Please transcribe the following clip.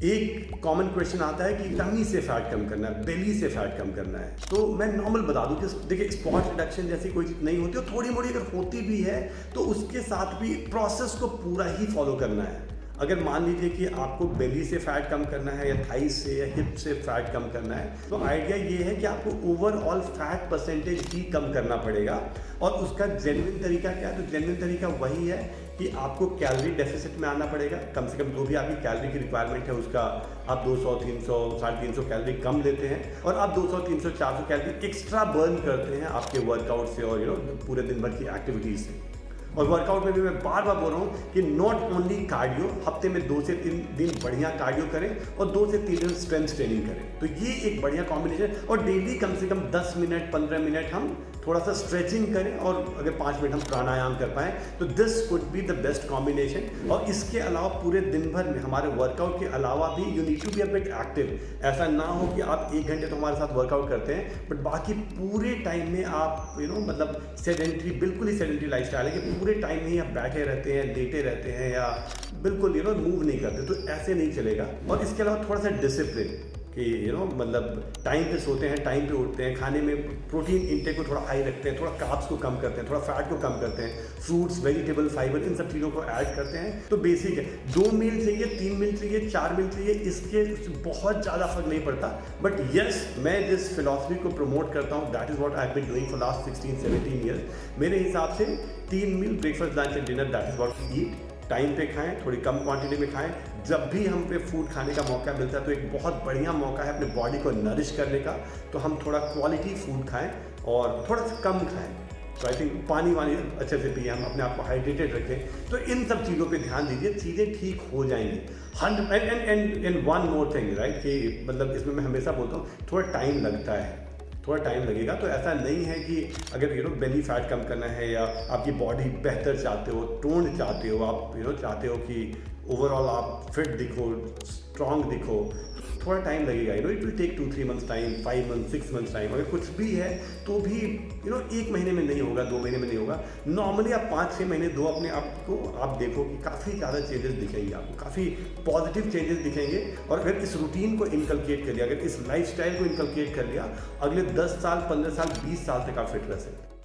एक common question आता है कि टमी से फैट कम करना है, बेली से फैट कम करना है। तो मैं नॉर्मल बता दूं कि देखिए स्पॉट रिडक्शन जैसी कोई चीज़ नहीं होती और थोड़ी मोड़ी अगर होती भी है तो उसके साथ भी प्रोसेस को पूरा ही फॉलो करना है। अगर मान लीजिए कि आपको बेली से फैट कम करना है या थाइस से या हिप से फैट कम करना है, तो आइडिया ये है कि आपको ओवरऑल फैट परसेंटेज ही कम करना पड़ेगा। और उसका जेन्युइन तरीका क्या है? तो जेन्युइन तरीका वही है कि आपको कैलोरी डेफिसिट में आना पड़ेगा। कम से कम जो भी आपकी कैलोरी की रिक्वायरमेंट है उसका आप 200, 300, 350 कैलोरी कम लेते हैं और आप 200, 300, 400 कैलोरी एक्स्ट्रा बर्न करते हैं आपके वर्कआउट से और पूरे दिन भर की एक्टिविटीज से। और वर्कआउट में भी मैं बार बार बोल रहा हूँ कि नॉट ओनली कार्डियो, हफ्ते में 2 से 3 दिन बढ़िया कार्डियो करें और 2 से 3 दिन स्ट्रेंथ ट्रेनिंग करें। तो ये एक बढ़िया कॉम्बिनेशन। और डेली कम से कम 10 मिनट 15 मिनट हम थोड़ा सा स्ट्रेचिंग करें और अगर 5 मिनट हम प्राणायाम कर पाएँ तो this could be the best combination. और इसके अलावा पूरे दिन भर में हमारे वर्कआउट के अलावा भी you need to be a bit active. ऐसा ना हो कि आप 1 घंटे तो हमारे साथ वर्कआउट करते हैं बट बाकी पूरे टाइम में आप मतलब सेडेंट्री, बिल्कुल ही सेडेंट्री लाइफस्टाइल है कि पूरे टाइम में ही आप बैठे रहते हैं, लेटे रहते हैं या बिल्कुल मूव नहीं करते, तो ऐसे नहीं चलेगा। और इसके अलावा थोड़ा सा डिसिप्लिन कि मतलब टाइम पे सोते हैं, टाइम पे उठते हैं, खाने में प्रोटीन इंटेक को थोड़ा हाई रखते हैं, थोड़ा कार्ब्स को कम करते हैं, थोड़ा फैट को कम करते हैं, फ्रूट्स, वेजिटेबल, फाइबर, इन सब चीज़ों को ऐड करते हैं। तो बेसिक है, 2 मील चाहिए, 3 मील चाहिए, 4 मील चाहिए, इसके बहुत ज़्यादा फर्क नहीं पड़ता। बट यस, मैं जिस फिलॉसफी को प्रमोट करता हूँ that is what I have been doing for last 16-17 years. मेरे हिसाब से 3 meal breakfast, lunch and dinner, that is what we eat. Time पे खाएं, थोड़ी कम क्वांटिटी में खाएं। जब भी हम पे फूड खाने का मौका मिलता है तो एक बहुत बढ़िया मौका है अपने बॉडी को नरिश करने का। तो हम थोड़ा क्वालिटी फूड खाएं और थोड़ा सा कम खाएं। तो आई थिंक पानी वानी अच्छे से पिए, हम अपने आप को हाइड्रेटेड रखें। तो इन सब चीज़ों पे ध्यान दीजिए, चीज़ें ठीक हो जाएंगी। And one more thing right, कि मतलब इसमें मैं हमेशा बोलता हूँ थोड़ा टाइम लगता है, थोड़ा टाइम लगेगा। तो ऐसा नहीं है कि अगर बेली फैट कम करना है या आपकी बॉडी बेहतर चाहते हो, टोन चाहते हो, आप चाहते हो कि ओवरऑल आप फिट दिखो, स्ट्रॉन्ग दिखो, थोड़ा टाइम लगेगा। It will take 2-3 months time, 5 months, 6 months time. अगर कुछ भी है तो भी 1 महीने में नहीं होगा, 2 महीने में नहीं होगा। नॉर्मली आप 5-6 महीने दो अपने आप को, आप देखो कि काफ़ी ज़्यादा चेंजेस दिखेंगे आपको, काफ़ी पॉजिटिव चेंजेस दिखेंगे। और अगर इस रूटीन को इनकलकेट कर लिया, अगर इस लाइफस्टाइल को इनकलकेट कर लिया, अगले 10 साल, 15 साल, 20 साल तक आप फिट रह सकते हैं।